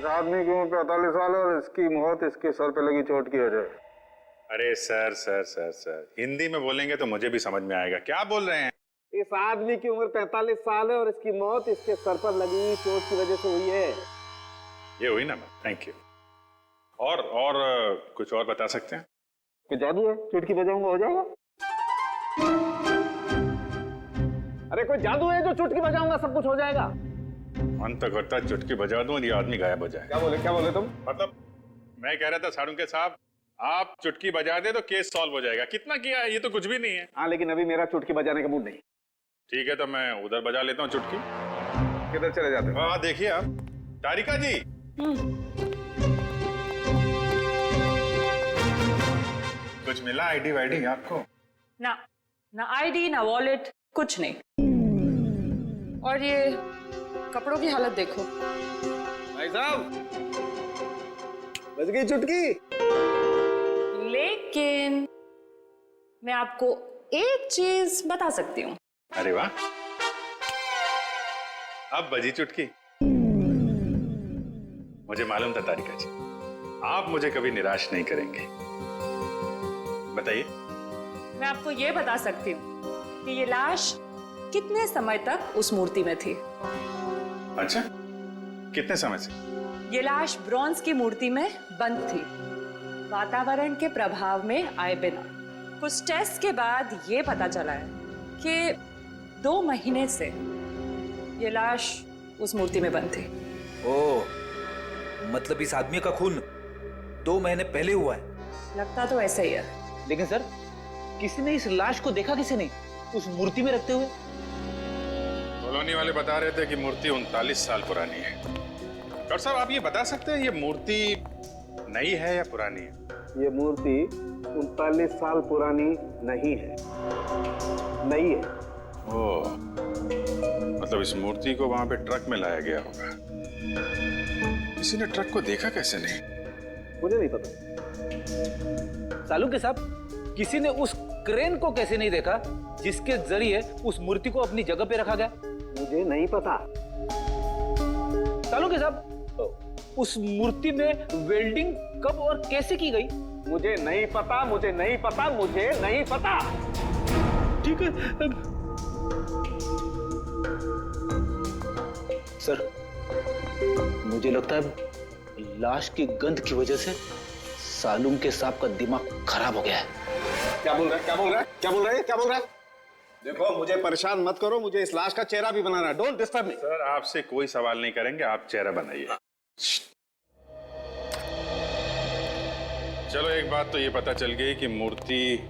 इस आदमी की उम्र 45 साल है और इसकी मौत इसके सर पे लगी चोट की वजह। अरे sir sir sir sir, Hindi में बोलेंगे तो मुझे भी समझ में आएगा। क्या बोल रहे हैं? इस आदमी की उम्र 45 साल है और इसकी मौत इसके सर पर लगी चोट की वजह से हुई है। ये हुई ना? Thank you. और कुछ और बता सकते हैं? कोई जादू है? चुटकी बजाऊंगा हो जाएगा? अरे कोई जादू है जो चुटकी बजाऊंगा सब कुछ हो जाएगा? मन तो करता है चुटकी बजा दूं और ये आदमी गायब हो जाए। क्या बोले तुम? मतलब मैं कह रहा था साड़ुंके साहब, आप चुटकी बजा दे तो केस सॉल्व हो जाएगा। कितना किया है, ये तो कुछ भी नहीं है। हाँ लेकिन अभी मेरा चुटकी बजाने का मूड नहीं। ठीक है तो मैं उधर बजा लेता हूँ चुटकी। किधर चले जाते हो? हाँ देखिए आप, तारिका जी। कुछ मिला आईडी वाईडी आपको? ना आईडी ना वॉलेट, कुछ नहीं। और ये कपड़ों की हालत देखो। भाई साहब बज गई चुटकी। लेकिन मैं आपको एक चीज बता सकती हूँ। अरे वाह, अब बजी चुटकी। मुझे मालूम था तारिका जी, आप मुझे कभी निराश नहीं करेंगे। बताइए। मैं आपको ये बता सकती हूँ कि ये लाश कितने समय तक उस मूर्ति में थी। अच्छा, कितने समय से? ये लाश ब्रॉन्ज की मूर्ति में बंद थी, वातावरण के प्रभाव में आए बिना। कुछ टेस्ट के बाद ये पता चला है कि 2 महीने से ये लाश उस मूर्ति में बंद थी। ओह, मतलब इस आदमी का खून 2 महीने पहले हुआ है? लगता तो ऐसा ही है। लेकिन सर, किसी ने इस लाश को देखा किसी ने उस मूर्ति में रखते हुए? कॉलोनी वाले बता रहे थे कि मूर्ति 39 साल पुरानी है। डॉक्टर साहब आप ये बता सकते हैं ये मूर्ति नई है या पुरानी है? ये मूर्ति 39 साल पुरानी नहीं है, नई है। ओह, मतलब इस मूर्ति को वहां पे ट्रक में लाया गया होगा। किसी ने ट्रक को देखा कैसे नहीं? मुझे नहीं पता। सालुंके साहब, किसी ने उस क्रेन को कैसे नहीं देखा जिसके जरिए उस मूर्ति को अपनी जगह पे रखा गया? मुझे नहीं पता। सालुंके साहब, उस मूर्ति में वेल्डिंग कब और कैसे की गई? मुझे नहीं पता, मुझे नहीं पता, मुझे नहीं पता। ठीक है सर, मुझे लगता है लाश की गंध की वजह से सालुंके साहब का दिमाग खराब हो गया है। क्या बोल रहा है? देखो मुझे परेशान मत करो, मुझे इस लाश का चेहरा भी बनाना है। Don't disturb me. सर आपसे कोई सवाल नहीं करेंगे, आप चेहरा बनाइए। चलो एक बात तो ये पता चल गई कि मूर्ति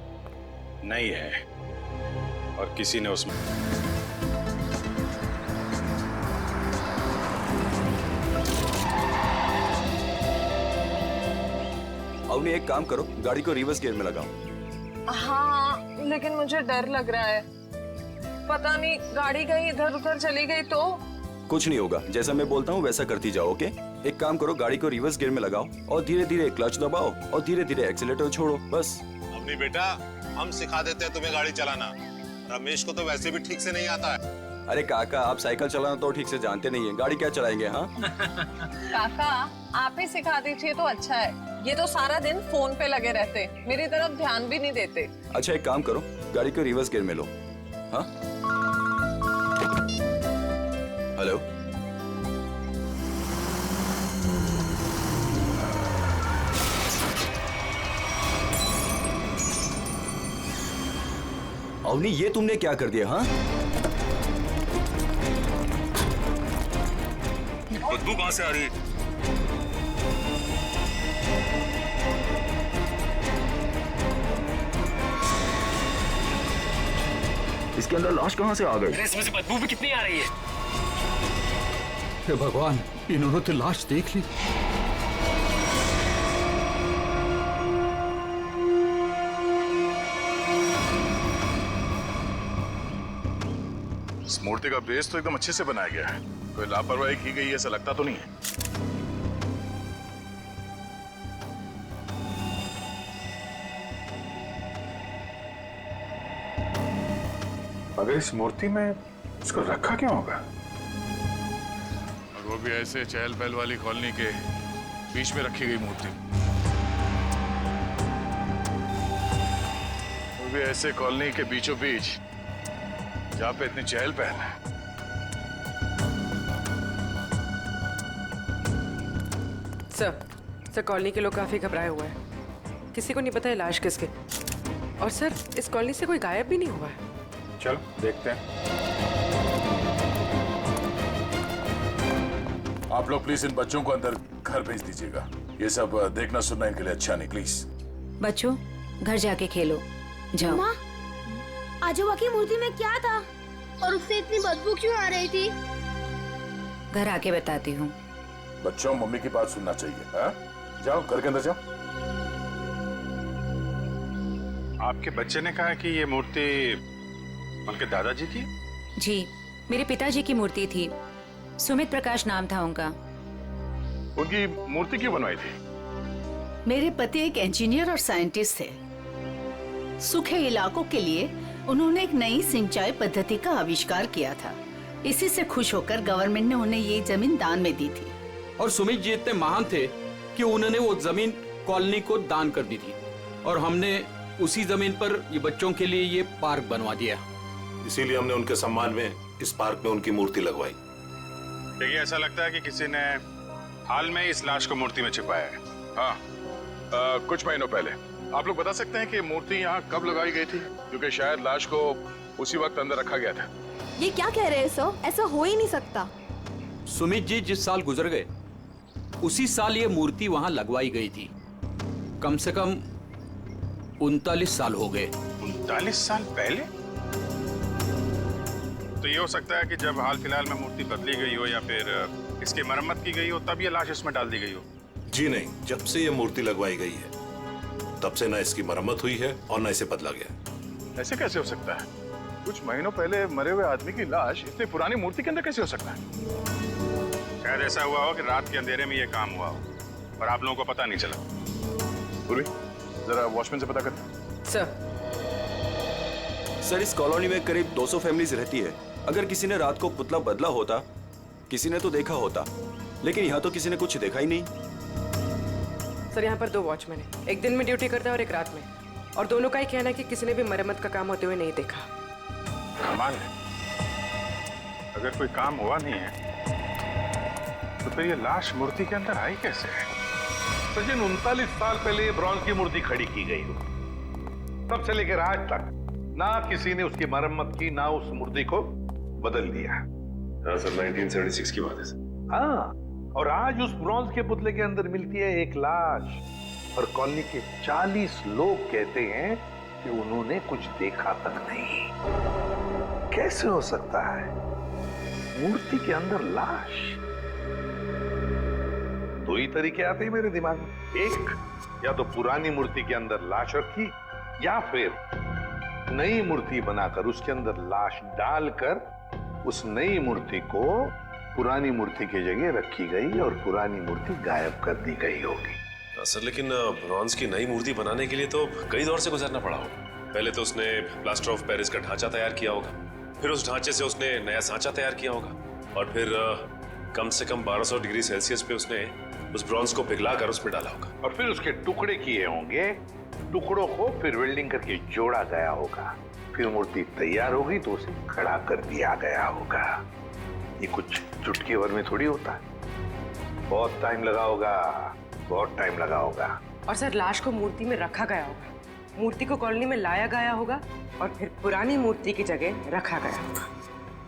नई है और किसी ने उसमें अवनी एक काम करो, गाड़ी को रिवर्स गियर में लगाओ। हाँ लेकिन मुझे डर लग रहा है, पता नहीं गाड़ी कहीं इधर उधर चली गई तो। कुछ नहीं होगा, जैसा मैं बोलता हूँ वैसा करती जाओ। ओके, एक काम करो, गाड़ी को रिवर्स गियर में लगाओ और धीरे धीरे क्लच दबाओ और धीरे धीरे एक्सीलेटर छोड़ो, बस। अवनी बेटा, हम सिखा देते हैं तुम्हें गाड़ी चलाना। रमेश को तो वैसे भी ठीक से नहीं आता है। अरे काका, आप साइकिल चलाना तो ठीक से जानते नहीं है, गाड़ी क्या चलाएंगे? हाँ काका आप ही सिखा दीजिए तो अच्छा है, ये तो सारा दिन फोन पे लगे रहते, मेरी तरफ ध्यान भी नहीं देते। अच्छा एक काम करो, गाड़ी को रिवर्स गियर में लो। हाँ हेलो, अवनी ये तुमने क्या कर दिया? हाँ बदबू कहां से आ रही है? इसके अंदर लाश कहां से आ गई? इसमें से बदबू भी कितनी आ रही है? हे भगवान, इन्होंने तो लाश देख ली। इस मूर्ति का बेस तो एकदम अच्छे से बनाया गया है, कोई लापरवाही की गई ऐसा लगता तो नहीं है। अगर इस मूर्ति में इसको रखा क्यों होगा? वो भी ऐसे चहल पहल वाली कॉलोनी के बीच में रखी गई मूर्ति, वो भी ऐसे कॉलोनी के बीचों बीच जहां पे इतनी चहल पहल है। सर कॉलोनी के लोग काफी घबराए हुए हैं, किसी को नहीं पता है लाश किसके। और सर इस कॉलोनी से कोई गायब भी नहीं हुआ है। चलो देखते हैं। आप लोग प्लीज इन बच्चों को अंदर घर भेज दीजिएगा, ये सब देखना सुनना इनके लिए अच्छा नहीं। प्लीज बच्चों घर जाके खेलो, जाओ। माँ, आजोबा की मूर्ति में क्या था और उससे इतनी बदबू क्यों आ रही थी? घर आके बताती हूँ। बच्चों मम्मी की बात सुनना चाहिए, हाँ? जाओ घर के अंदर जाओ। आपके बच्चे ने कहा कि ये मूर्ति उनके दादाजी की? जी, मेरे पिताजी की मूर्ति थी, सुमित प्रकाश नाम था उनका। उनकी मूर्ति क्यों बनवाई थी? मेरे पति एक इंजीनियर और साइंटिस्ट थे। सूखे इलाकों के लिए उन्होंने एक नई सिंचाई पद्धति का आविष्कार किया था। इसी से खुश होकर गवर्नमेंट ने उन्हें ये जमीन दान में दी थी। और सुमित जी इतने महान थे कि उन्होंने वो जमीन कॉलोनी को दान कर दी थी, और हमने उसी जमीन पर ये बच्चों के लिए ये पार्क बनवा दिया। इसीलिए हमने उनके सम्मान में इस पार्क में उनकी मूर्ति लगवाई। देखिए, ऐसा लगता है कि किसी ने हाल में इस लाश को मूर्ति में छिपाया है। हाँ, कुछ महीनों पहले। आप लोग बता सकते हैं कि मूर्ति यहाँ कब लगाई गई थी? क्योंकि शायद लाश को उसी वक्त अंदर रखा गया था। ये क्या कह रहे हैं सर? ऐसा हो ही नहीं सकता। सुमित जी जिस साल गुजर गए उसी साल ये मूर्ति वहां लगवाई गई थी। कम से कम 39 साल हो गए। 39 साल पहले? तो ये हो सकता है कि जब हाल फिलहाल में मूर्ति बदली गई हो या फिर इसकी मरम्मत की गई हो, तब ये लाश इसमें डाल दी गई हो। जी नहीं, जब से ये मूर्ति लगवाई गई है तब से ना इसकी मरम्मत हुई है और ना इसे बदला गया। ऐसे कैसे हो सकता है? कुछ महीनों पहले मरे हुए आदमी की लाश इतनी पुरानी मूर्ति के अंदर कैसे हो सकता है? शायद ऐसा हुआ हो कि रात के अंधेरे में ये काम हुआ हो और आप लोगों को पता नहीं चला। पूर्वी, जरा वॉचमैन से पता करते। सर इस कॉलोनी में करीब 200 फैमिलीज रहती है। अगर किसी ने रात को पुतला बदला होता, किसी ने तो देखा होता, लेकिन यहाँ तो किसी ने कुछ देखा ही नहीं। सर यहाँ पर 2 वॉचमैन हैं, एक दिन में ड्यूटी करता है और एक रात में, और दोनों का ही कहना है कि किसी ने भी मरम्मत का काम होते हुए नहीं देखा। कमाल है, अगर कोई काम हुआ नहीं है तो फिर ये लाश मूर्ति के अंदर आई कैसे है? सचिन, 39 साल पहले ये ब्रॉन्ज की मूर्ति खड़ी की गई हो, तब से लेकर आज तक ना किसी ने उसकी मरम्मत की, ना उस मूर्ति को बदल दिया। हाँ सर, 1976 की बात है सर। हाँ, और आज उस ब्रॉन्ज के पुतले के अंदर मिलती है एक लाश, और कॉलोनी के 40 लोग कहते हैं कि उन्होंने कुछ देखा तक नहीं। कैसे हो सकता है मूर्ति के अंदर लाश? 2 ही तरीके आते हैं मेरे दिमाग में। एक, या तो पुरानी मूर्ति के अंदर लाश रखी, या फिर नई मूर्ति बनाकर उसके अंदर लाश डालकर उस नई मूर्ति को पुरानी मूर्ति की जगह रखी गई और पुरानी मूर्ति गायब कर दी गई होगी। सर, लेकिन ब्रॉन्ज की नई मूर्ति बनाने के लिए तो कई दौर से गुजरना पड़ा होगा। पहले तो उसने प्लास्टर ऑफ पेरिस का ढांचा तैयार किया होगा, फिर उस ढांचे से उसने नया सांचा तैयार किया होगा, और फिर कम से कम 1200 डिग्री सेल्सियस पे उसने उस ब्रॉन्ज को पिघलाकर उसमें डाला होगा, और फिर उसके टुकड़े किए होंगे। टुकड़ों को फिर वेल्डिंग करके जोड़ा गया होगा, फिर मूर्ति तैयार होगी तो उसे खड़ा कर दिया गया होगा। ये कुछ चुटकी भर में थोड़ी होता है, बहुत टाइम लगा होगा, बहुत टाइम लगा होगा। और सर लाश को मूर्ति में रखा गया होगा, मूर्ति को कॉलोनी में लाया गया होगा, और फिर पुरानी मूर्ति की जगह रखा गया होगा।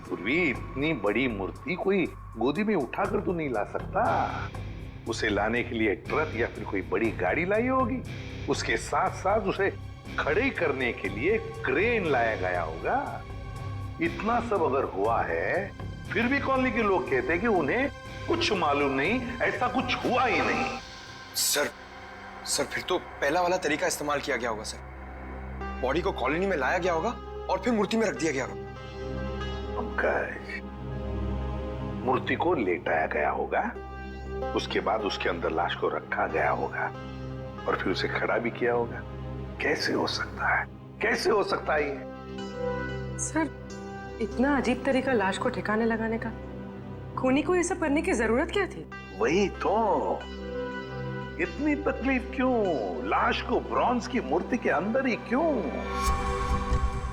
पूर्वी, इतनी बड़ी मूर्ति कोई गोदी में उठाकर तो नहीं ला सकता। उसे लाने के लिए ट्रक या फिर कोई बड़ी गाड़ी लाई होगी। उसके साथ साथ उसे खड़े करने के लिए क्रेन लाया गया होगा। इतना सब अगर हुआ है, फिर भी कॉलोनी के लोग कहते हैं कि उन्हें कुछ मालूम नहीं, ऐसा कुछ हुआ ही नहीं। सर फिर तो पहला वाला तरीका इस्तेमाल किया गया होगा सर। बॉडी को कॉलोनी में लाया गया होगा और फिर मूर्ति में रख दिया गया होगा। पंकज, मूर्ति को लेटाया गया होगा, उसके बाद उसके अंदर लाश को रखा गया होगा और फिर उसे खड़ा भी किया होगा। कैसे हो सकता है? कैसे हो सकता है ये? सर इतना अजीब तरीका लाश को ठिकाने लगाने का, खूनी को ये सब करने की जरूरत क्या थी? वही तो, इतनी तकलीफ क्यों? लाश को ब्रॉन्ज की मूर्ति के अंदर ही क्यों?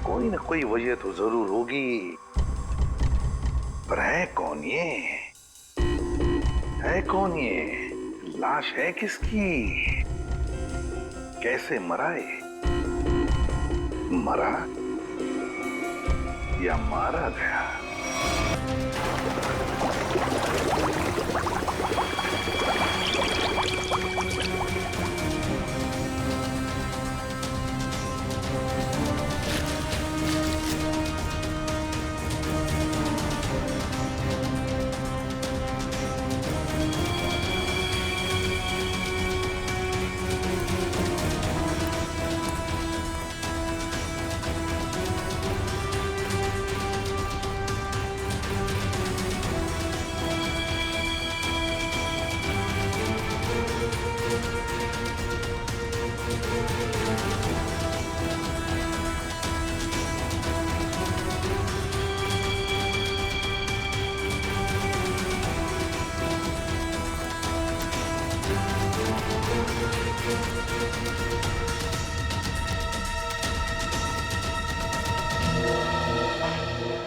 कोई ना कोई वजह तो जरूर होगी, पर है कौन ये? है कौन ये? लाश है किसकी? कैसे मरा है? मरा या मारा गया?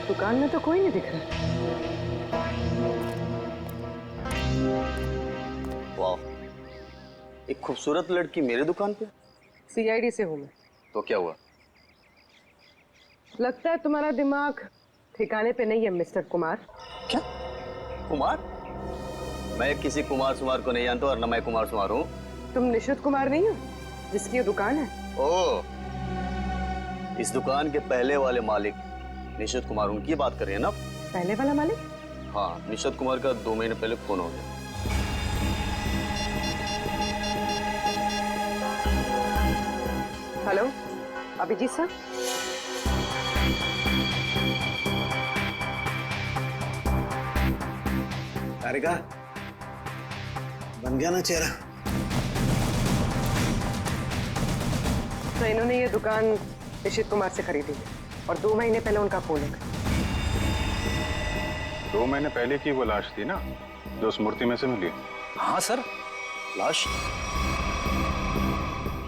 दुकान में तो कोई नहीं दिख रहा। वाह, एक खूबसूरत लड़की मेरे दुकान पे। सीआईडी से हूँ मैं। तो क्या हुआ? लगता है तुम्हारा दिमाग ठिकाने पे नहीं है मिस्टर कुमार। क्या? कुमार? मैं किसी कुमार सुमार को नहीं जानता और न मैं कुमार सुमार हूँ। तुम निशित कुमार नहीं हो जिसकी ये दुकान है? ओह, इस दुकान के पहले वाले मालिक निशित कुमार, उनकी बात कर रहे हैं ना? पहले वाला मालिक? हाँ, निशित कुमार का 2 महीने पहले फोन हो गया। Hello, Abhijit sir. तारिका, बन गया ना चेहरा? तो इन्होंने ये दुकान निशित कुमार से खरीदी है और 2 महीने पहले उनका फोन है। 2 महीने पहले की वो लाश थी ना जो उस मूर्ति में से मिली? हाँ सर, लाश।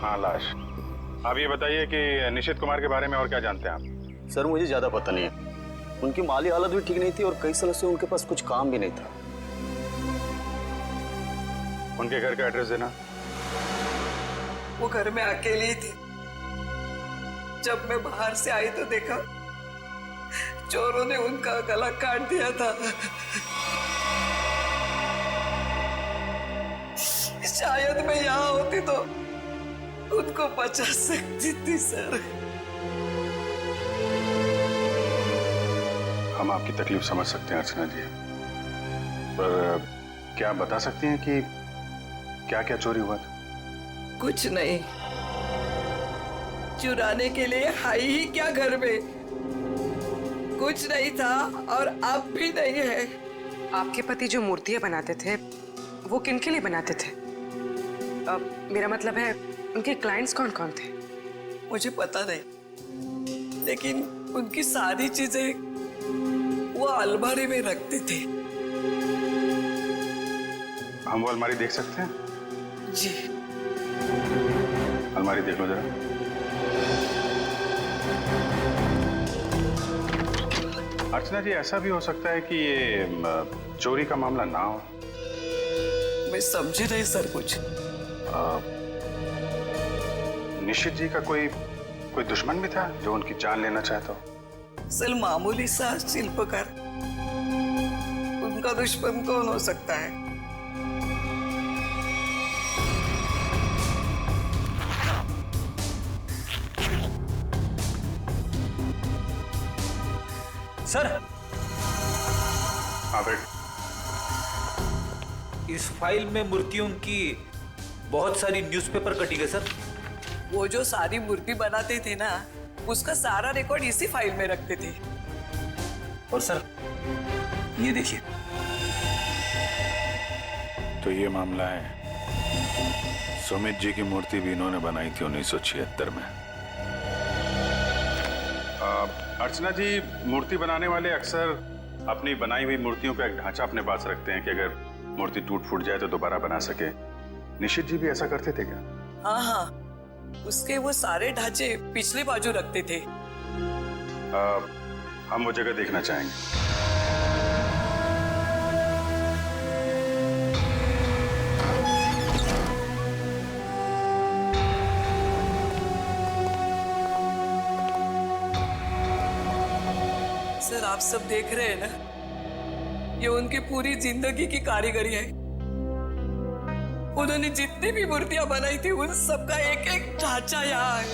हाँ, लाश। आप ये बताइए कि निशित कुमार के बारे में और क्या जानते हैं आप? सर, मुझे ज्यादा पता नहीं है। उनकी माली हालत भी ठीक नहीं थी और कई सालों से उनके पास कुछ काम भी नहीं था। उनके घर का एड्रेस देना। वो घर में अकेली ही थी। जब मैं बाहर से आई तो देखा चोरों ने उनका गला काट दिया था। शायद मैं यहाँ होती तो उनको बचा सकती थी सर। हम आपकी तकलीफ समझ सकते हैं अर्चना जी, पर क्या आप बता सकती हैं कि क्या क्या चोरी हुआ था? कुछ नहीं, चुराने के लिए है ही क्या घर में? कुछ नहीं था और अब भी नहीं है। आपके पति जो मूर्तियां बनाते थे वो किनके लिए बनाते थे? मेरा मतलब है उनके क्लाइंट्स कौन कौन थे? मुझे पता नहीं, लेकिन उनकी सारी चीजें वो अलमारी में रखते थे। हम वो अलमारी देख सकते हैं? जी। अलमारी देख लो जरा। अर्चना जी, ऐसा भी हो सकता है कि ये चोरी का मामला ना हो। मैं समझी नहीं सर कुछ। निशित जी का कोई दुश्मन भी था जो उनकी जान लेना चाहता हो? सर, मामूली सा शिल्पकार, उनका दुश्मन कौन हो सकता है? सर, हाँ बेट। इस फाइल में मूर्तियों की बहुत सारी न्यूज़पेपर कटी है सर। वो जो सारी मूर्ति बनाते थे ना, उसका सारा रिकॉर्ड इसी फाइल में रखते थे। और सर, ये देखिए। तो ये मामला है, सुमित जी की मूर्ति भी इन्होंने बनाई थी 1976 में। अर्चना जी, मूर्ति बनाने वाले अक्सर अपनी बनाई हुई मूर्तियों का एक ढांचा अपने पास रखते हैं कि अगर मूर्ति टूट फूट जाए तो दोबारा बना सके। निशित जी भी ऐसा करते थे क्या? हाँ हाँ, उसके वो सारे ढांचे पिछले बाजू रखते थे। हम वो जगह देखना चाहेंगे। सर आप सब देख रहे हैं ना, ये उनकी पूरी जिंदगी की कारीगरी है। उन्होंने जितनी भी मूर्तियां बनाई थी उन सबका एक एक ढांचा यहाँ है।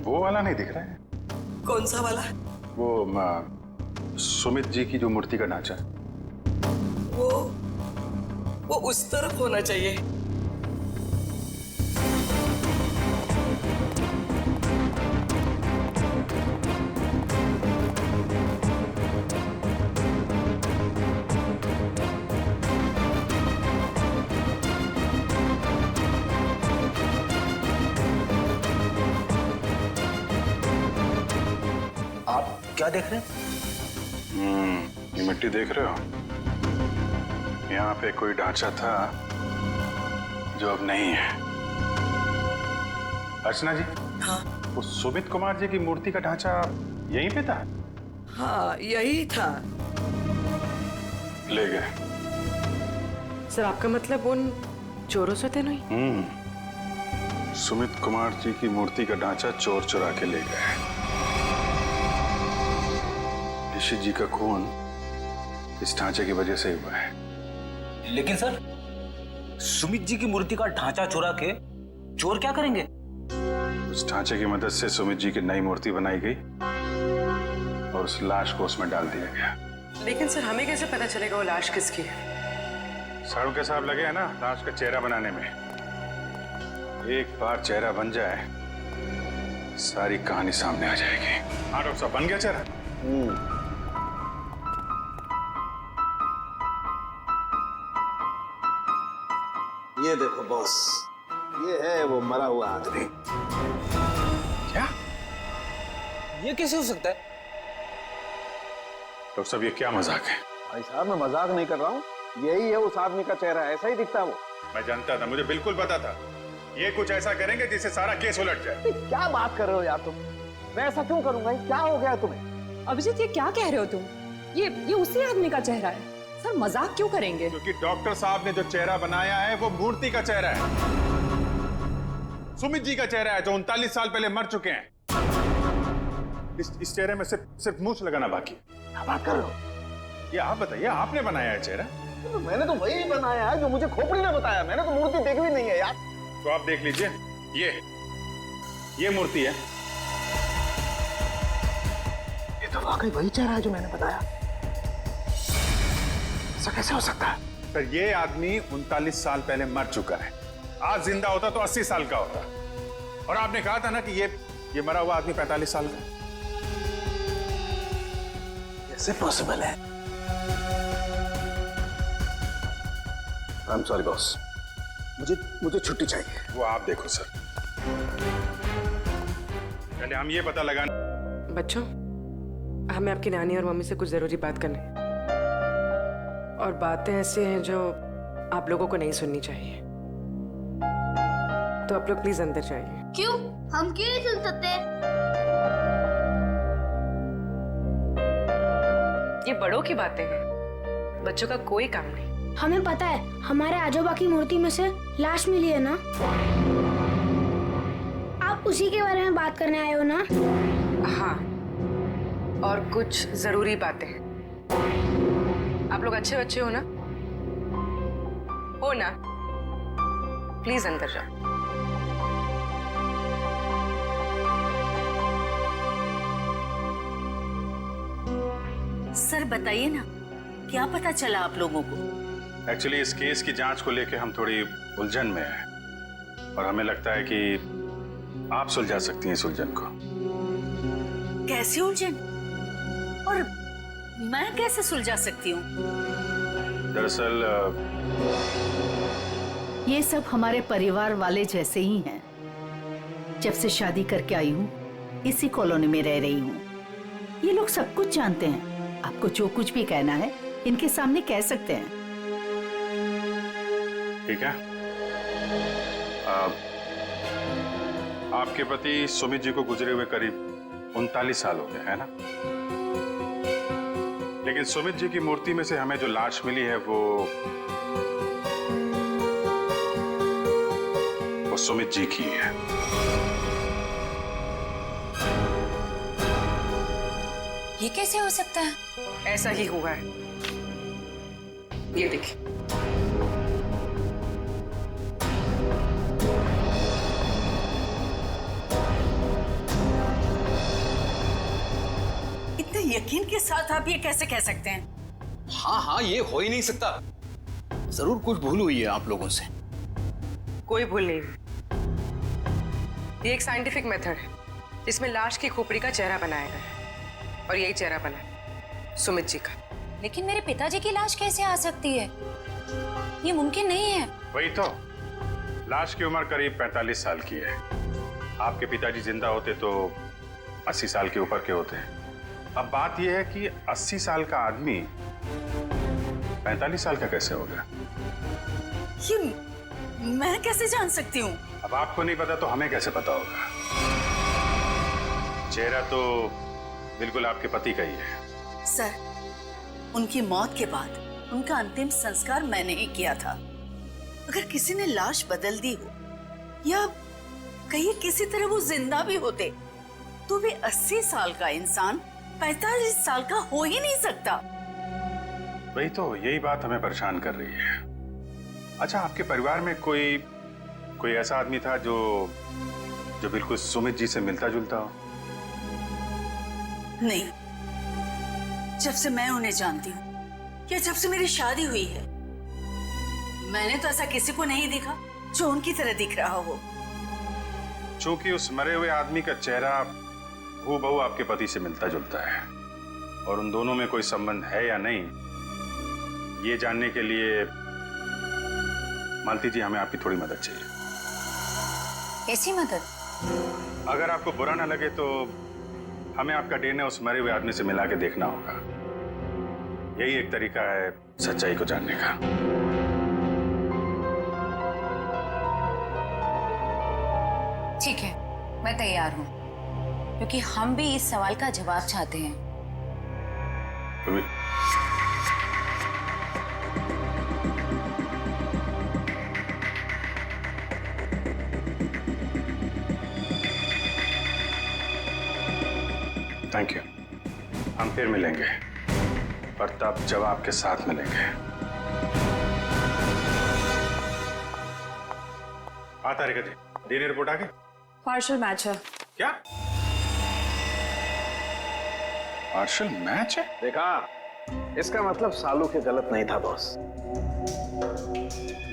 वो वाला नहीं दिख रहा है? कौन सा वाला? वो सुमित जी की जो मूर्ति का ढांचा है। वो उस तरफ होना चाहिए। आप क्या देख रहे हैं? ये मिट्टी देख रहे हो? यहाँ पे कोई ढांचा था जो अब नहीं है। अर्चना जी, हाँ? वो सुमित कुमार जी की मूर्ति का ढांचा यहीं पे था? हाँ यही था। ले गए। सर आपका मतलब उन चोरों से थे नहीं? सुमित कुमार जी की मूर्ति का ढांचा चोर चुरा के ले गए। निशित जी का खून इस ढांचे की वजह से हुआ है। लेकिन सर, सुमित जी की मूर्ति का ढांचा चुरा के चोर क्या करेंगे? उस ढांचे की मदद से सुमित जी की नई मूर्ति बनाई गई और उस लाश को उसमें डाल दिया गया। लेकिन सर हमें कैसे पता चलेगा वो लाश किसकी है? साड़ू के साहब लगे हैं ना लाश का चेहरा बनाने में। एक बार चेहरा बन जाए सारी कहानी सामने आ जाएगी। हाँ डॉक्टर साहब, बन गया चेहरा? ये देखो बॉस, ये है वो मरा हुआ आदमी। क्या? ये कैसे हो सकता है? डॉक्टर साहब ये क्या मजाक है? भाई साहब मैं मजाक नहीं कर रहा हूँ, यही है उस आदमी का चेहरा, ऐसा ही दिखता है वो। मैं जानता था, मुझे बिल्कुल पता था ये कुछ ऐसा करेंगे जिससे सारा केस उलट जाए। क्या बात कर रहे हो यार तुम? मैं ऐसा क्यों करूंगा? क्या हो गया तुम्हें? अभिजीत ये क्या कह रहे हो तुम? ये उसी आदमी का चेहरा है। सर मजाक क्यों करेंगे? क्योंकि डॉक्टर साहब ने जो चेहरा बनाया है वो मूर्ति का चेहरा है। सुमित जी का चेहरा है जो 39 साल पहले मर चुके हैं। इस चेहरे में सिर्फ मूंछ लगाना बाकी है। क्या बात कर रहे हो? ये आप बताइए, आपने बनाया है चेहरा? तो मैंने तो वही बनाया है जो मुझे खोपड़ी ने बताया। मैंने तो मूर्ति देखी भी नहीं है यार। तो आप देख लीजिए, ये मूर्ति है। ये तो वाकई वही चेहरा है जो मैंने बताया। ऐसा कैसे हो सकता है? सर ये आदमी 39 साल पहले मर चुका है। आज जिंदा होता तो 80 साल का होता। और आपने कहा था ना कि ये मरा हुआ आदमी 45 साल का है। कैसे पॉसिबल है? आई एम सॉरी बॉस, मुझे छुट्टी चाहिए। वो आप देखो सर। पहले हम ये पता लगाने। बच्चों, हमें आपकी नानी और मम्मी से कुछ जरूरी बात करनी, और बातें ऐसी हैं जो आप लोगों को नहीं सुननी चाहिए। तो आप लोग प्लीज अंदर जाइए। क्यों? हम क्यों नहीं सुन सकते? ये बड़ों की बातें हैं, बच्चों का कोई काम नहीं। हमें पता है, हमारे आजोबा की मूर्ति में से लाश मिली है ना। आप उसी के बारे में बात करने आए हो ना? हाँ, और कुछ जरूरी बातें हैं। आप लोग अच्छे बच्चे हो ना? हो ना? प्लीज अंदर जाओ। सर बताइए ना, क्या पता चला आप लोगों को? एक्चुअली इस केस की जांच को लेकर हम थोड़ी उलझन में हैं और हमें लगता है कि आप सुलझा सकती हैं इस उलझन को। कैसी उलझन? और मैं कैसे सुलझा सकती हूँ? दरअसल ये सब हमारे परिवार वाले जैसे ही हैं। जब से शादी करके आई हूँ इसी कॉलोनी में रह रही हूँ। ये लोग सब कुछ जानते हैं। आपको जो कुछ भी कहना है इनके सामने कह सकते हैं। ठीक है। आपके पति सुमित जी को गुजरे हुए करीब 39 साल हो गए, है ना? लेकिन सुमित जी की मूर्ति में से हमें जो लाश मिली है वो सुमित जी की है। ये कैसे हो सकता है? ऐसा ही हुआ है। ये देखिए। इतने यकीन के साथ आप ये कैसे कह सकते हैं? हाँ हाँ, ये हो ही नहीं सकता। जरूर कुछ भूल हुई है आप लोगों से। कोई भूल नहीं हुई। ये एक साइंटिफिक मेथड है जिसमें लाश की खोपड़ी का चेहरा बनाया गया है और यही चेहरा बना है सुमित जी का। लेकिन मेरे पिताजी की लाश कैसे आ सकती है? ये मुमकिन नहीं है। वही तो, लाश की उम्र करीब 45 साल की है। आपके पिताजी जिंदा होते तो 80 साल के ऊपर के होते हैं। अब बात यह है कि 80 साल का आदमी 45 साल का कैसे हो गया? ये मैं कैसे जान सकती हूँ? अब आपको नहीं पता तो हमें कैसे पता होगा? चेहरा तो बिल्कुल आपके पति का ही है। सर, उनकी मौत के बाद उनका अंतिम संस्कार मैंने ही किया था। अगर किसी ने लाश बदल दी हो या कहीं किसी तरह वो जिंदा भी होते तो भी 80 साल का इंसान 45 साल का हो ही नहीं सकता। वही तो, यही बात हमें परेशान कर रही है। अच्छा, आपके परिवार में कोई ऐसा आदमी था जो बिल्कुल सुमित जी से मिलता जुलता हो? नहीं, जब से मैं उन्हें जानती हूँ या जब से मेरी शादी हुई है, मैंने तो ऐसा किसी को नहीं देखा जो उनकी तरह दिख रहा हो। चूंकि उस मरे हुए आदमी का चेहरा हूबहू आपके पति से मिलता जुलता है और उन दोनों में कोई संबंध है या नहीं, ये जानने के लिए मालती जी हमें आपकी थोड़ी मदद चाहिए। कैसी मदद? अगर आपको बुरा ना लगे तो हमें आपका डीएनए उस मरे हुए आदमी से मिला के देखना होगा। यही एक तरीका है सच्चाई को जानने का। ठीक है, मैं तैयार हूँ, क्योंकि हम भी इस सवाल का जवाब चाहते हैं। Thank you. हम फिर मिलेंगे और तब जवाब के साथ मिलेंगे। तारिका जी, डीएनए रिपोर्ट आ गई? पार्शियल मैच है। क्या पार्शियल मैच है? देखा, इसका मतलब सालू के गलत नहीं था बॉस।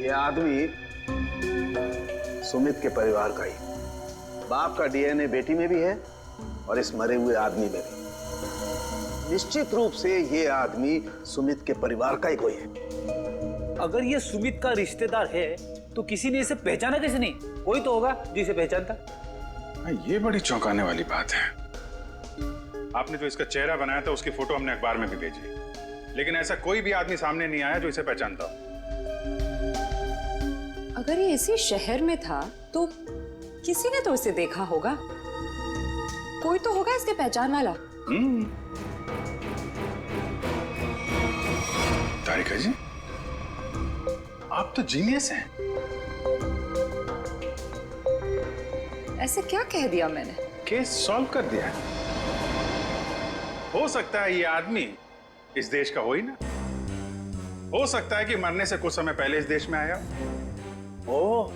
ये आदमी सुमित के परिवार का ही। बाप का डीएनए बेटी में भी है और इस मरे हुए आदमी में भी। निश्चित रूप से ये आदमी सुमित के परिवार का ही कोई है। अगर ये सुमित का रिश्तेदार है तो किसी ने इसे पहचाना कैसे नहीं? कोई तो होगा जो इसे पहचानता। ये बड़ी चौंकाने वाली बात है। आपने जो इसका चेहरा बनाया था उसकी फोटो हमने अखबार में भी भेजी, लेकिन ऐसा कोई भी आदमी सामने नहीं आया जो इसे पहचानता हो। अगर ये इसी शहर में था तो किसी ने तो इसे देखा होगा। कोई तो होगा इसके पहचान वाला। तारिका जी, आप तो जीनियस हैं। ऐसे क्या कह दिया मैंने? केस सॉल्व कर दिया। हो सकता है ये आदमी इस देश का हो ही ना। हो सकता है कि मरने से कुछ समय पहले इस देश में आया। ओह,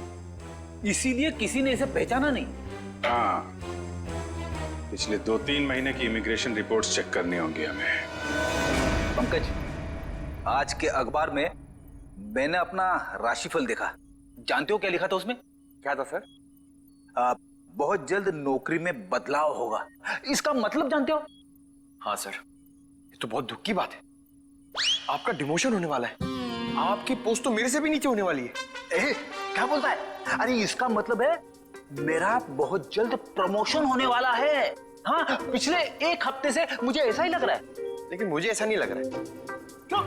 इसीलिए किसी ने इसे पहचाना नहीं। हाँ, पिछले 2-3 महीने की इमिग्रेशन रिपोर्ट्स चेक करनी होंगी हमें। पंकज, आज के अखबार में मैंने अपना राशिफल देखा। जानते हो क्या लिखा था उसमें? क्या था सर? बहुत जल्द नौकरी में बदलाव होगा। इसका मतलब जानते हो? हाँ सर, ये तो बहुत दुख की बात है। आपका डिमोशन होने वाला है। आपकी पोस्ट तो मेरे से भी नीचे होने वाली है। क्या बोलता है? अरे इसका मतलब है मेरा बहुत जल्द प्रमोशन होने वाला है। हाँ, पिछले 1 हफ्ते से मुझे ऐसा ही लग रहा है। लेकिन मुझे ऐसा नहीं लग रहा है। क्यों?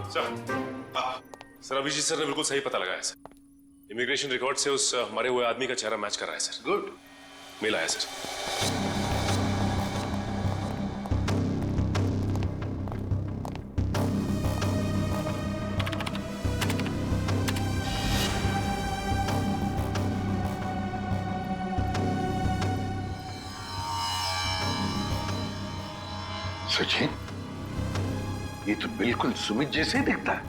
सर अभिजीत सर ने बिल्कुल सही पता लगाया सर। इमिग्रेशन रिकॉर्ड से उस मरे हुए आदमी का चेहरा मैच कर रहा है सर। गुड, मिला है सर। सचिन, ये तो बिल्कुल सुमित जैसे ही दिखता है।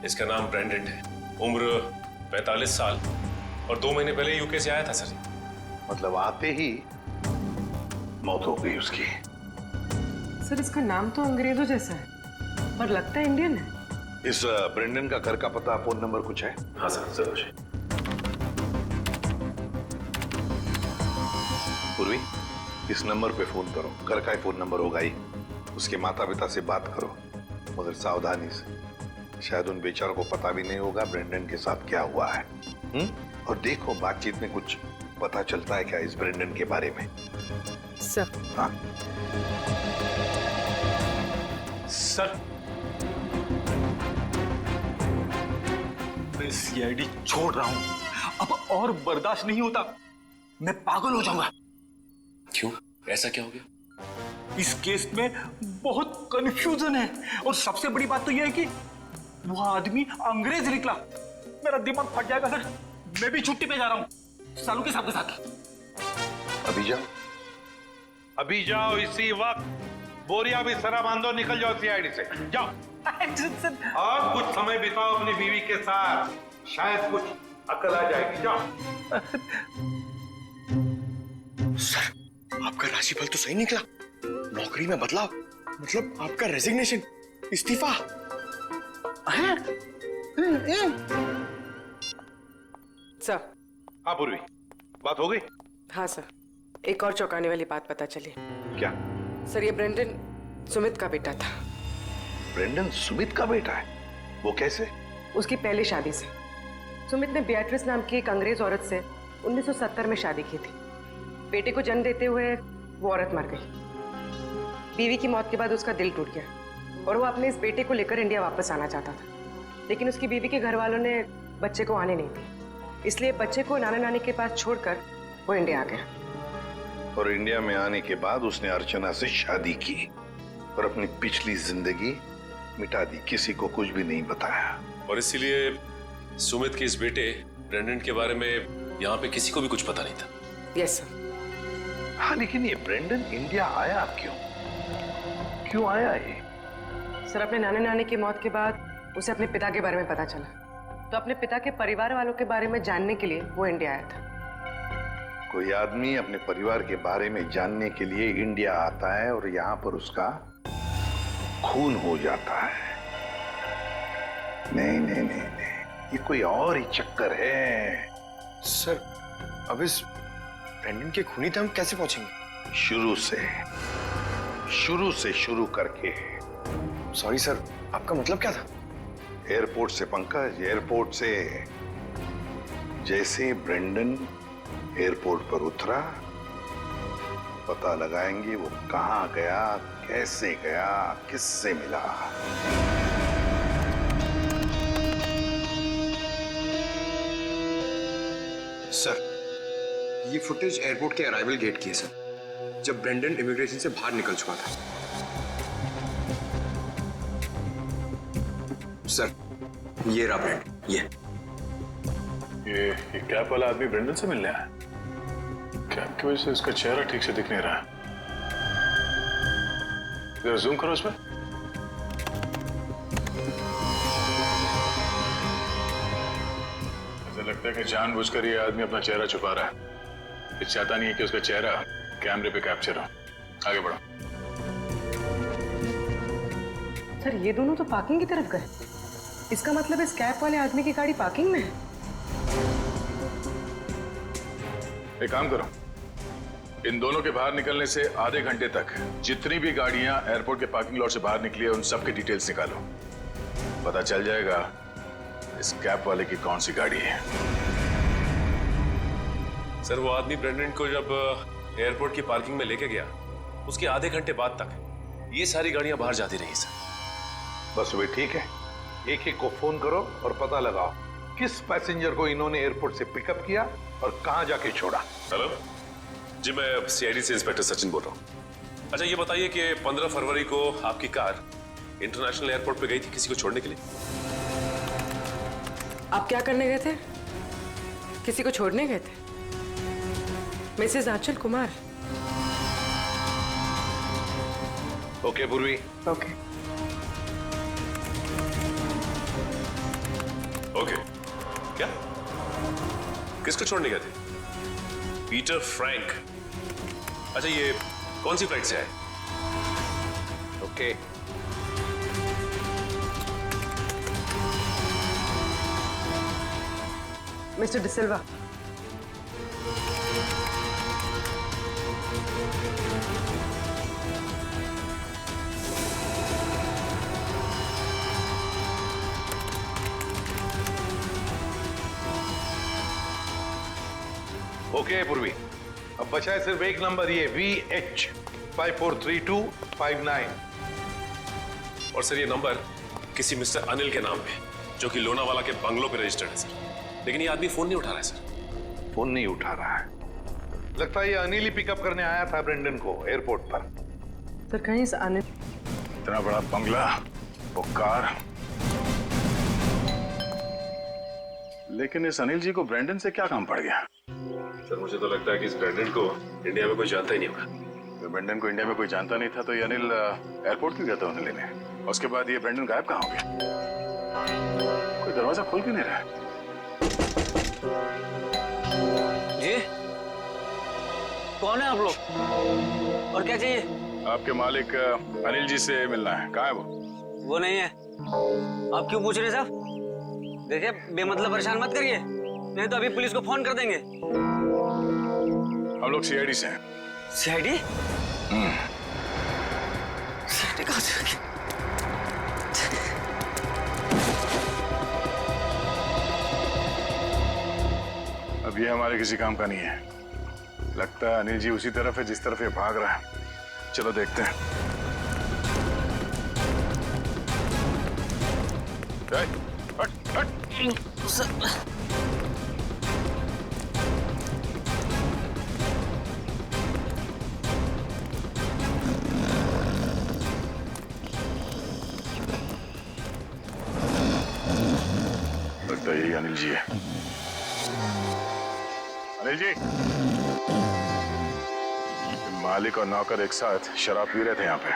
इसका नाम ब्रेंडन है, उम्र 45 साल और 2 महीने पहले यूके से आया था सर। मतलब आते ही मौत हो गई उसकी। सर इसका नाम तो अंग्रेजों जैसा है पर लगता है इंडियन है। इस ब्रेंडन का घर का पता, फोन नंबर कुछ है? हाँ सर, जरूर। पूर्वी, इस नंबर पे फोन करो, घर का ही फोन नंबर होगा ही। उसके माता पिता से बात करो, मगर सावधानी से। शायद उन बेचारों को पता भी नहीं होगा ब्रेंडन के साथ क्या हुआ है। और देखो बातचीत में कुछ पता चलता है क्या इस ब्रेंडन के बारे में। सर। हाँ सर, मैं सीआईडी छोड़ रहा हूं। अब और बर्दाश्त नहीं होता, मैं पागल हो जाऊंगा। क्यों? ऐसा क्या हो गया? इस केस में बहुत कंफ्यूजन है और सबसे बड़ी बात तो यह है कि वो आदमी अंग्रेज निकला। मेरा दिमाग फट जाएगा सर। मैं भी छुट्टी पे जा रहा हूँ सालू के साथ। अभी जाओ इसी वक्त। बोरिया भी सरा बांधो, निकल जाओ सीआईडी से, जाओ। और कुछ समय बिताओ अपनी बीवी के साथ, शायद कुछ अकल आ जाएगी। जाओ। सर, आपका राशिफल तो सही निकला। नौकरी में बदलाव, मतलब आपका रेजिग्नेशन, इस्तीफा। सर। हाँ पूर्वी, बात हो गई? हाँ सर, एक और चौंकाने वाली बात पता चली। क्या? सर, ये ब्रेंडन सुमित का बेटा था। ब्रेंडन सुमित का बेटा है? वो कैसे? उसकी पहली शादी से। सुमित ने बियाट्रिस नाम की एक अंग्रेज औरत से 1970 में शादी की थी। बेटे को जन्म देते हुए वो औरत मर गई। बीवी की मौत के बाद उसका दिल टूट गया और वो अपने इस बेटे को लेकर इंडिया वापस आना चाहता था, लेकिन उसकी बीवी के घर वालों ने बच्चे को आने नहीं दी। इसलिए बच्चे को नाना नानी के पास छोड़कर वो इंडिया आ गया। और इंडिया में आने के बाद उसने अर्चना से शादी की और अपनी पिछली जिंदगी मिटा दी, किसी को कुछ भी नहीं बताया। और इसीलिए सुमित के इस बेटे ब्रेंडन के बारे में यहाँ पे किसी को भी कुछ पता नहीं था। Yes sir. हाँ, लेकिन ये ब्रेंडन इंडिया आया क्यों आया ये? सर, अपने नाना नानी की मौत के बाद उसे अपने पिता के बारे में पता चला, तो अपने पिता के परिवार वालों के बारे में जानने के लिए वो इंडिया आया था। कोई आदमी अपने परिवार के बारे में जानने के लिए इंडिया आता है और यहाँ पर उसका खून हो जाता है। नहीं नहीं नहीं नहीं, ये कोई और ही चक्कर है। सर, अब इस ब्रेंडन के खूनी तक हम कैसे पहुंचेंगे? शुरू से शुरू करके। सॉरी सर, आपका मतलब क्या था? एयरपोर्ट से पंकज, एयरपोर्ट से। जैसे ब्रेंडन एयरपोर्ट पर उतरा, पता लगाएंगे वो कहां गया, कैसे गया, किससे मिला। सर, ये फुटेज एयरपोर्ट के अराइवल गेट की है सर, जब ब्रेंडन इमिग्रेशन से बाहर निकल चुका था। सर, ये रहा ब्रेंडन, ये कैप वाला आदमी ब्रेंडन से मिलने आया। कैप की वजह से इसका चेहरा ठीक से दिख नहीं रहा। जरा जूम करो उसमें। ऐसा लगता है कि जानबूझकर ये आदमी अपना चेहरा छुपा रहा है। ये चाहता नहीं है कि उसका चेहरा कैमरे पे कैप्चर हो। आगे बढ़ो। सर, ये दोनों तो पार्किंग की तरफ गए। इसका मतलब इस कैप वाले आदमी की गाड़ी पार्किंग में है। एक काम करो, इन दोनों के बाहर निकलने से आधे घंटे तक जितनी भी गाड़ियां एयरपोर्ट के पार्किंग लॉट से बाहर निकली है, उन सब के डिटेल्स निकालो। पता चल जाएगा इस कैब वाले की कौन सी गाड़ी है? सर वो आदमी ब्रेंडन को जब एयरपोर्ट की पार्किंग में लेके गया, उसके आधे घंटे बाद तक ये सारी गाड़ियां बाहर जाती रही सर। बस वे ठीक है, एक एक को फोन करो और पता लगाओ किस पैसेंजर को इन्होंने एयरपोर्ट से पिकअप किया और कहां जाके छोड़ा। हेलो जी, मैं सीआईडी से इंस्पेक्टर सचिन बोल रहा हूँ। अच्छा ये बताइए कि 15 फरवरी को आपकी कार इंटरनेशनल एयरपोर्ट पे गई थी किसी को छोड़ने के लिए? आप क्या करने गए थे? किसी को छोड़ने गए थे? मिसेस आंचल कुमार। ओके पूर्वी। Okay okay. क्या? किसको छोड़ने गए थे? Peter Frank. अच्छा ये कौन सी फ्लाइट से आए? ओके। मिस्टर डिसिल्वा, ओके पूर्वी, अब बचा है सिर्फ एक नंबर, ये VH 543259। और सर ये नंबर किसी मिस्टर अनिल के नाम पे, जो कि लोनावाला के बंगलों पे रजिस्टर्ड है सर। लेकिन ये आदमी फोन नहीं उठा रहा है सर। फोन नहीं उठा रहा है? लगता है ये अनिल ही पिकअप करने आया था ब्रेंडन को एयरपोर्ट पर। सर कहीं इस अनिल, इतना बड़ा बंगला, वो कार, लेकिन इस अनिल जी को ब्रेंडन से क्या काम पड़ गया? सर मुझे तो लगता है कि इस ब्रेंडन को इंडिया में कोई जानता ही नहीं होगा। तो ब्रेंडन को इंडिया में कोई जानता नहीं था तो ये अनिल एयरपोर्ट क्यों गया था उन्हें लेने? उसके बाद ये ब्रेंडन गायब कहाँ हो गया? कोई दरवाजा खोल क्यों नहीं रहा? जी कौन है आप लोग और क्या चाहिए? आपके मालिक अनिल जी से मिलना है। कहाँ है वो? वो नहीं है। आप क्यों पूछ रहे साहब? देखिए बेमतलब परेशान मत करिए, नहीं तो अभी पुलिस को फोन कर देंगे। हम लोग सीआईडी से हैं। सीआईडी? सीआईडी कहाँ से? अब ये हमारे किसी काम का नहीं है। लगता है अनिल जी उसी तरफ है जिस तरफ ये भाग रहा है। चलो देखते हैं। हट, हट। लगता है यही अनिल जी है। अनिल जी, मालिक और नौकर एक साथ शराब पी रहे थे यहाँ पे।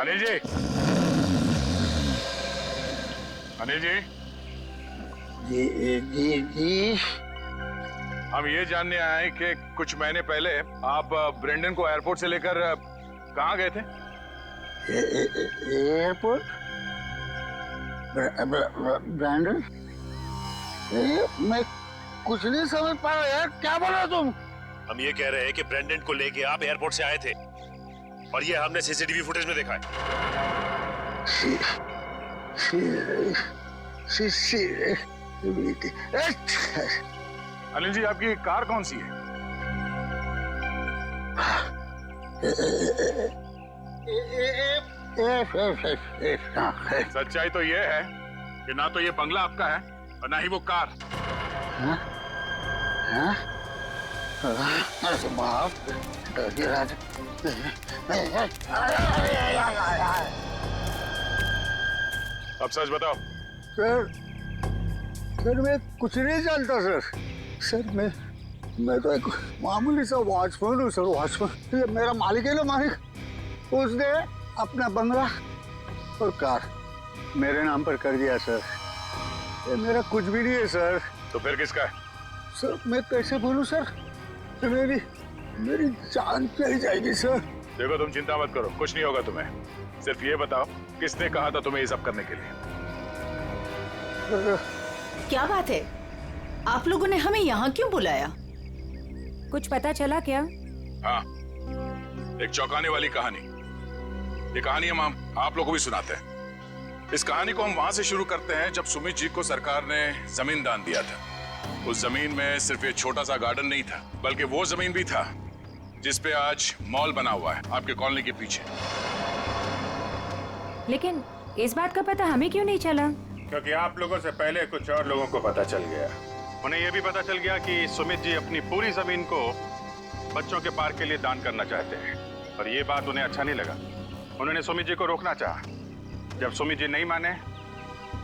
अनिल जी, अनिल जी, जी हम ये जानने आए कि कुछ महीने पहले आप ब्रेंडन को एयरपोर्ट से लेकर कहाँ गए थे? एयरपोर्ट? ब्रेंडन? मैं कुछ नहीं समझ पा रहा यार, क्या बोल रहे हो तुम? हम ये कह रहे हैं कि ब्रेंडन को लेके आप एयरपोर्ट से आए थे और ये हमने सीसीटीवी फुटेज में देखा है। अनिल जी, आपकी कार कौन सी है? सच्चाई तो ये है कि ना तो ये बंगला आपका है और ना ही वो कार। अब सच बताओ। सर मैं कुछ नहीं जानता सर मैं तो एक मामूली सा वॉचमैन हूँ सर, वॉचमैन। ये मेरा मालिक है ना, मालिक, उसने अपना बंगला और कार मेरे नाम पर कर दिया सर। ये मेरा कुछ भी नहीं है सर। तो फिर किसका है? सर मैं कैसे बोलूं सर, मेरी जान चली जाएगी सर। देखो तुम चिंता मत करो, कुछ नहीं होगा तुम्हें। सिर्फ ये बताओ किसने कहा था तुम्हें ये सब करने के लिए? क्या बात है, आप लोगों ने हमें यहाँ क्यों बुलाया? कुछ पता चला क्या? हाँ, एक चौंकाने वाली कहानी। ये कहानी हम आप लोगों को भी सुनाते हैं। इस कहानी को हम वहां से शुरू करते हैं जब सुमित जी को सरकार ने जमीन दान दिया था। उस जमीन में सिर्फ ये छोटा सा गार्डन नहीं था, बल्कि वो जमीन भी था जिस पे आज मॉल बना हुआ है आपके कॉलोनी के पीछे। लेकिन इस बात का पता हमें क्यों नहीं चला? क्योंकि आप लोगों से पहले कुछ और लोगों को पता चल गया। उन्हें यह भी पता चल गया कि सुमित जी अपनी पूरी जमीन को बच्चों के पार्क के लिए दान करना चाहते हैं, और ये बात उन्हें अच्छा नहीं लगा। उन्होंने सुमित जी को रोकना चाहा। जब सुमित जी नहीं माने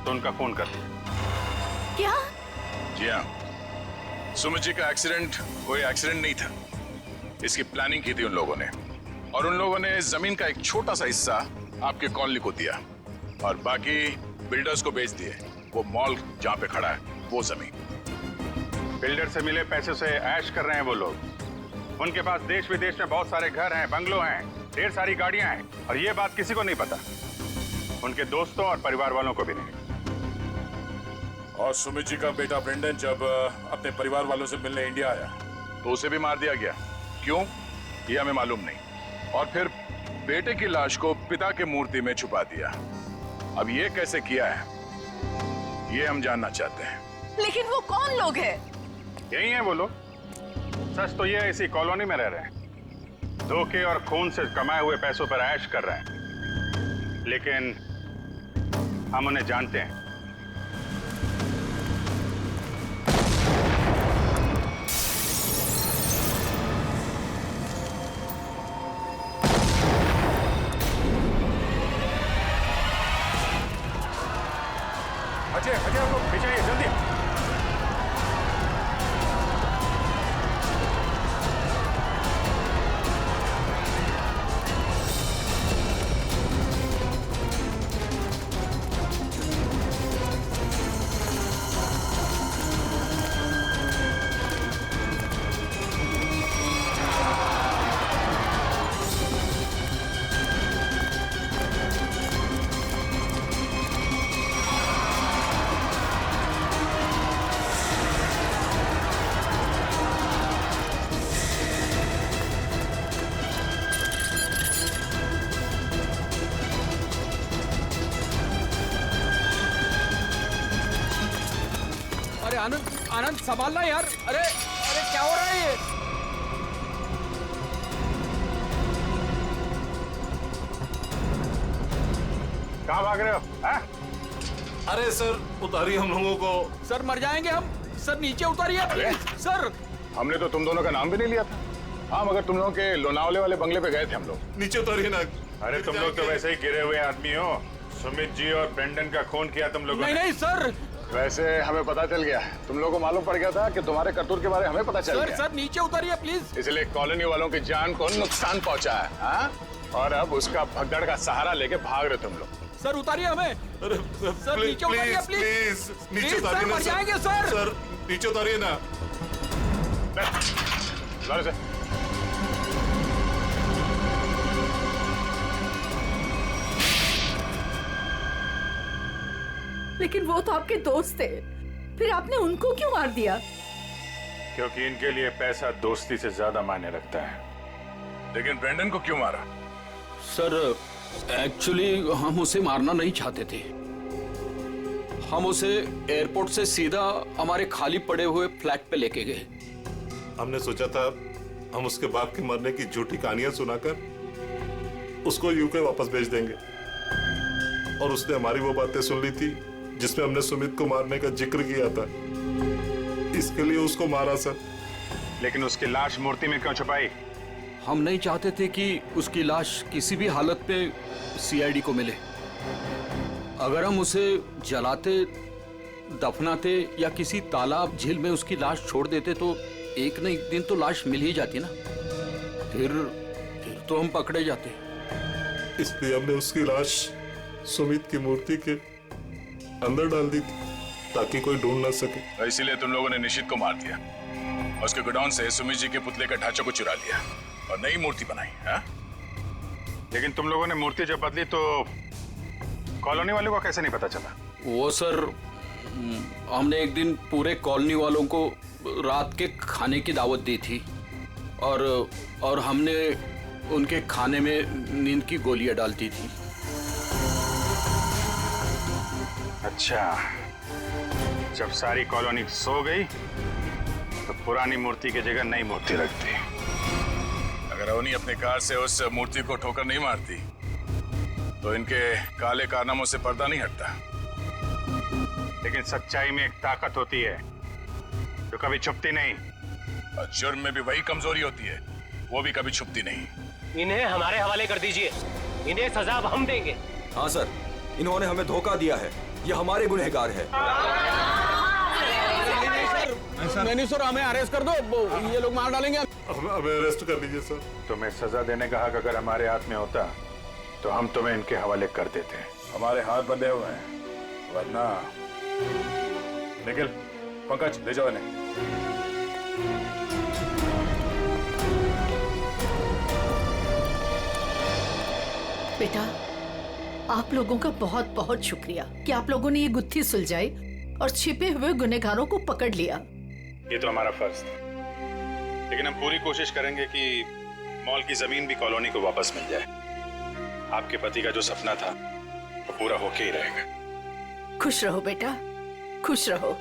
तो उनका फोन कर दिया। क्या? जी हाँ, सुमित जी का एक्सीडेंट कोई एक्सीडेंट नहीं था। इसकी प्लानिंग की थी उन लोगों ने, और उन लोगों ने जमीन का एक छोटा सा हिस्सा आपके कॉलोनी को दिया और बाकी बिल्डर्स को बेच दिए। वो मॉल जहाँ पे खड़ा है वो जमीन। बिल्डर से मिले पैसे से ऐश कर रहे हैं वो लोग। उनके पास देश विदेश में बहुत सारे घर हैं, बंगलो हैं, ढेर सारी गाड़ियां हैं, और ये बात किसी को नहीं पता, उनके दोस्तों और परिवार वालों को भी नहीं। और सुमित जी का बेटा ब्रेंडन जब अपने परिवार वालों से मिलने इंडिया आया तो उसे भी मार दिया गया। क्यों, ये हमें मालूम नहीं। और फिर बेटे की लाश को पिता की मूर्ति में छुपा दिया। अब ये कैसे किया है ये हम जानना चाहते हैं। लेकिन वो कौन लोग हैं? यही हैं वो लोग। सच तो ये इसी कॉलोनी में रह रहे हैं, धोखे और खून से कमाए हुए पैसों पर ऐश कर रहे हैं, लेकिन हम उन्हें जानते हैं। अजय, अजय आपको पीछे आइए, जल्दी। आनंद, आनंद संभालना यार। अरे अरे क्या हो रहा है ये? कहाँ भाग रहे हो? अरे सर उतारिए हम लोगों को। सर मर जाएंगे हम। सर नीचे उतारिए प्लीज। सर हमने तो तुम दोनों का नाम भी नहीं लिया था। हाँ, मगर तुम लोगों के लोनावले वाले बंगले पे गए थे हम लोग। नीचे उतारिए ना। अरे तुम लोग तो वैसे ही गिरे हुए आदमी हो। सुमित जी और ब्रेंडन का खून किया तुम लोगों ने। नहीं नहीं सर, वैसे हमें पता चल गया, तुम लोगों को मालूम पड़ गया था कि तुम्हारे करतूत के बारे में हमें पता चल गया। सर नीचे उतारिए प्लीज। इसलिए कॉलोनी वालों की जान को नुकसान पहुंचा है, हाँ? और अब उसका भगदड़ का सहारा लेके भाग रहे तुम लोग। सर उतारिए हमें। सर नीचे उतारिए प्लीज। नीचे उतारिए ना मर जाएंगे सर। सर नीचे उतारिए ना। लेकिन वो तो आपके दोस्त थे, फिर आपने उनको क्यों मार दिया? क्योंकि इनके लिए पैसा दोस्ती से ज्यादा मायने रखता है। लेकिन ब्रेंडन को क्यों मारा? सर एक्चुअली हम उसे मारना नहीं चाहते थे। हम उसे एयरपोर्ट से सीधा हमारे खाली पड़े हुए फ्लैट पे लेके गए। हमने सोचा था हम उसके बाप के मरने की झूठी कहानियां सुनाकर उसको यूके वापस भेज देंगे, और उसने हमारी वो बातें सुन ली थी जिसमें हमने सुमित को मारने का जिक्र किया था। इसके लिए उसको मारा सर। लेकिन उसकी लाश मूर्ति में क्यों छुपाई? हम नहीं चाहते थे कि उसकी लाश किसी भी हालत में सीआईडी को मिले। अगर हम उसे जलाते, दफनाते या किसी तालाब झील में उसकी लाश छोड़ देते तो एक न एक दिन तो लाश मिल ही जाती ना। फिर तो हम पकड़े जाते। इसलिए हमने उसकी लाश सुमित की मूर्ति के अंदर डाल दी थी ताकि कोई ढूंढ ना सके। इसीलिए तुम लोगों ने निशित को मार दिया और उसके गोडाउन से सुमित जी के पुतले के ढांचे को चुरा लिया और नई मूर्ति बनाई, हाँ? लेकिन तुम लोगों ने मूर्ति जब बदली तो कॉलोनी वालों को कैसे नहीं पता चला? वो सर, हमने एक दिन पूरे कॉलोनी वालों को रात के खाने की दावत दी थी और हमने उनके खाने में नींद की गोलियां डालती थी। अच्छा, जब सारी कॉलोनी सो गई तो पुरानी मूर्ति की जगह नई मूर्ति रख दी। अगर अवनी अपने कार से उस मूर्ति को ठोकर नहीं मारती तो इनके काले कारनामों से पर्दा नहीं हटता। लेकिन सच्चाई में एक ताकत होती है जो कभी छुपती नहीं। और जुर्म में भी वही कमजोरी होती है, वो भी कभी छुपती नहीं। इन्हें हमारे हवाले कर दीजिए, इन्हें सजा अब हम देंगे। हाँ सर, इन्होंने हमें धोखा दिया है, ये हमारे गुनहगार है। नहीं सर, हमें अरेस्ट कर दो, ये लोग मार डालेंगे। हमें अरेस्ट कर लीजिए सर। तुम्हें सजा देने का हक अगर हमारे हाथ में होता तो हम तुम्हें इनके हवाले कर देते। हमारे हाथ बंधे हुए हैं, वरना निखिल, पंकज ले जाओ इन्हें। बेटा, आप लोगों का बहुत बहुत शुक्रिया कि आप लोगों ने ये गुत्थी सुलझाई और छिपे हुए गुनहगारों को पकड़ लिया। ये तो हमारा फर्ज था, लेकिन हम पूरी कोशिश करेंगे कि मॉल की जमीन भी कॉलोनी को वापस मिल जाए। आपके पति का जो सपना था वो पूरा होके ही रहेगा। खुश रहो बेटा, खुश रहो।